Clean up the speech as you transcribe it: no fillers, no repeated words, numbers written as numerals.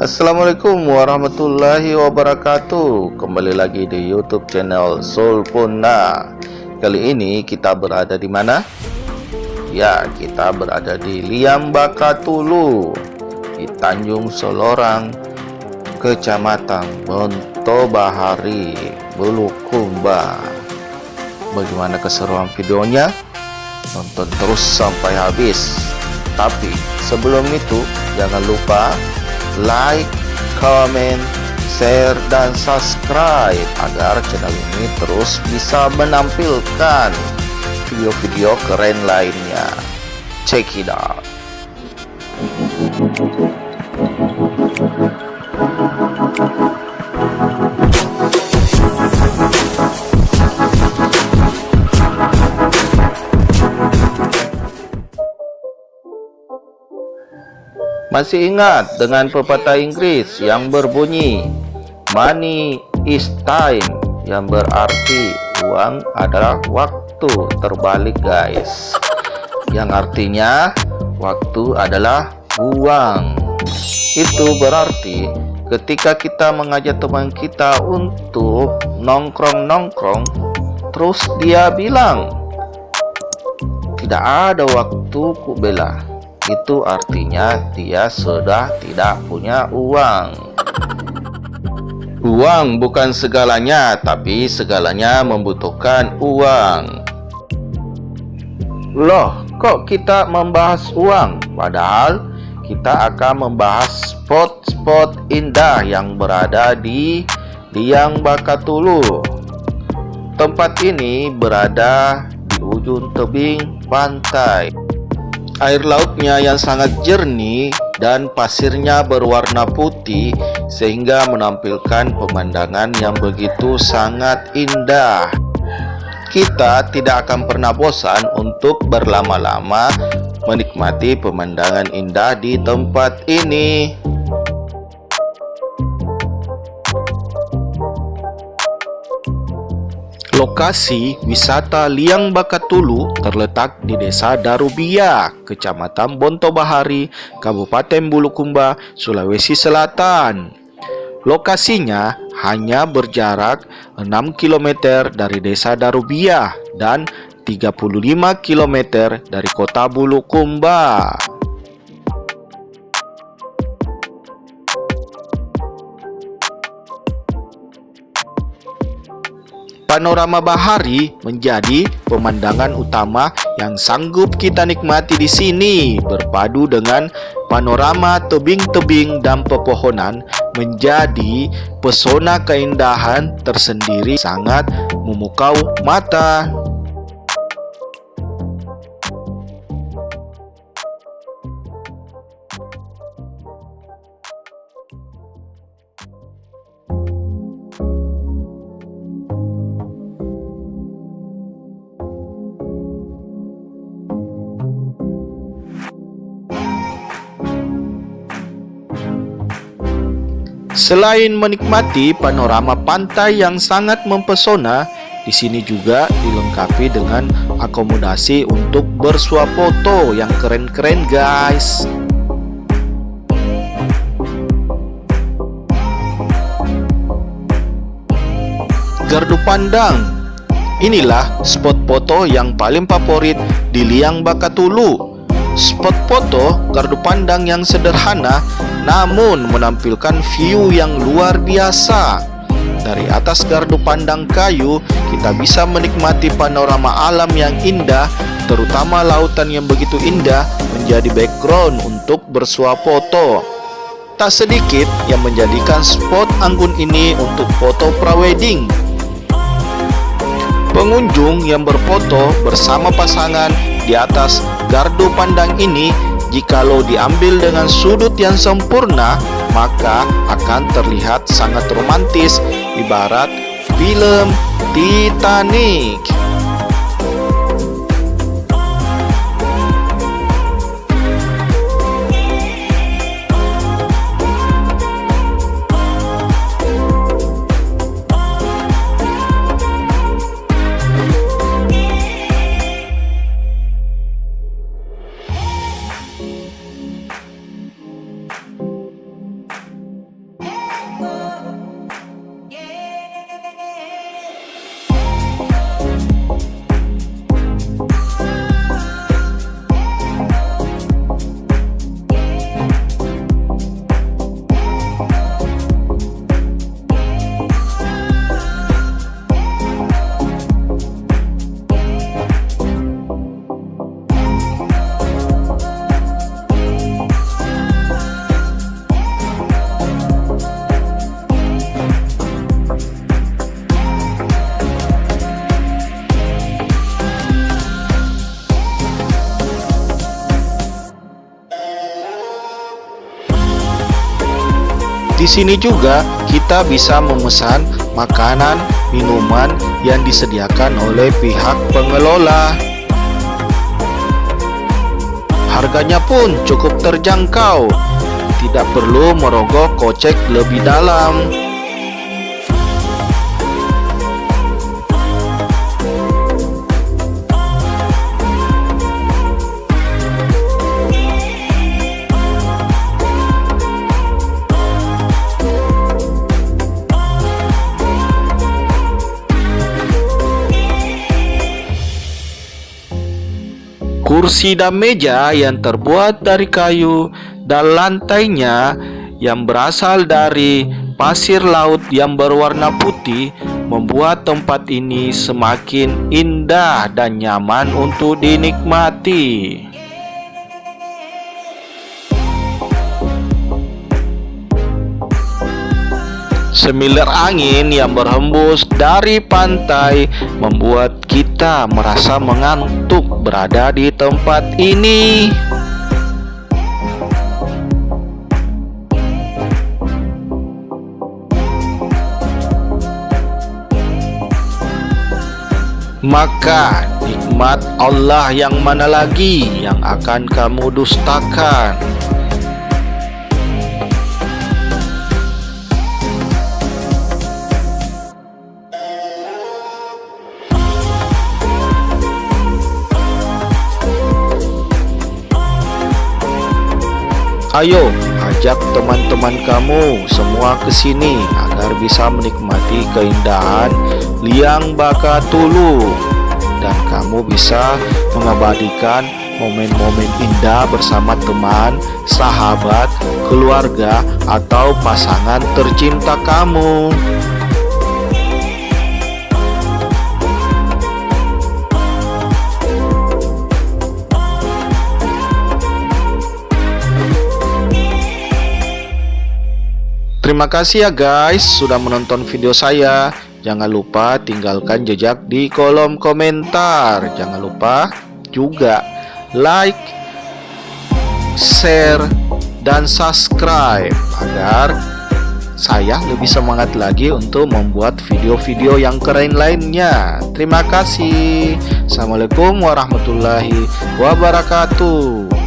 Assalamualaikum warahmatullahi wabarakatuh. Kembali lagi di YouTube channel Sulpuna. Kali ini kita berada di mana? Ya, kita berada di Liang Bakatulu, di Tanjung Solorang, Kecamatan Bontobahari, Bulukumba. Bagaimana keseruan videonya? Nonton terus sampai habis. Tapi sebelum itu, jangan lupa like, comment, share, dan subscribe agar channel ini terus bisa menampilkan video-video keren lainnya. Check it out. Masih ingat dengan pepatah Inggris yang berbunyi money is time, yang berarti uang adalah waktu, terbalik guys, yang artinya waktu adalah uang. Itu berarti ketika kita mengajak teman kita untuk nongkrong-nongkrong, terus dia bilang tidak ada waktu ku bela, itu artinya dia sudah tidak punya uang. Uang bukan segalanya, tapi segalanya membutuhkan uang. Loh, kok kita membahas uang? Padahal kita akan membahas spot-spot indah yang berada di Liang Bakatulu. Tempat ini berada di ujung tebing pantai. Air lautnya yang sangat jernih dan pasirnya berwarna putih sehingga menampilkan pemandangan yang begitu sangat indah. Kita tidak akan pernah bosan untuk berlama-lama menikmati pemandangan indah di tempat ini. Lokasi wisata Liang Bakatulu terletak di Desa Darubia, Kecamatan Bontobahari, Kabupaten Bulukumba, Sulawesi Selatan. Lokasinya hanya berjarak 6 km dari Desa Darubia dan 35 km dari Kota Bulukumba. Panorama bahari menjadi pemandangan utama yang sanggup kita nikmati di sini. Berpadu dengan panorama tebing-tebing dan pepohonan menjadi pesona keindahan tersendiri, sangat memukau mata. Selain menikmati panorama pantai yang sangat mempesona, di sini juga dilengkapi dengan akomodasi untuk bersuap foto yang keren-keren guys. Gardu pandang. Inilah spot foto yang paling favorit di Liang Bakatulu. Spot foto gardu pandang yang sederhana namun menampilkan view yang luar biasa. Dari atas gardu pandang kayu, kita bisa menikmati panorama alam yang indah, terutama lautan yang begitu indah menjadi background untuk bersuap foto. Tak sedikit yang menjadikan spot anggun ini untuk foto prawedding. Pengunjung yang berfoto bersama pasangan di atas gardu pandang ini, jikalau diambil dengan sudut yang sempurna, maka akan terlihat sangat romantis, ibarat film Titanic. Di sini juga kita bisa memesan makanan, minuman yang disediakan oleh pihak pengelola. Harganya pun cukup terjangkau, tidak perlu merogoh kocek lebih dalam. Kursi dan meja yang terbuat dari kayu dan lantainya yang berasal dari pasir laut yang berwarna putih membuat tempat ini semakin indah dan nyaman untuk dinikmati. Semilir angin yang berhembus dari pantai membuat kita merasa mengantuk berada di tempat ini. Maka nikmat Allah yang mana lagi yang akan kamu dustakan? Ayo, ajak teman-teman kamu semua ke sini agar bisa menikmati keindahan Liang Bakatulu dan kamu bisa mengabadikan momen-momen indah bersama teman, sahabat, keluarga, atau pasangan tercinta kamu. Terima kasih ya guys sudah menonton video saya. Jangan lupa tinggalkan jejak di kolom komentar. Jangan lupa juga like, share, dan subscribe agar saya lebih semangat lagi untuk membuat video-video yang keren lainnya. Terima kasih. Assalamualaikum warahmatullahi wabarakatuh.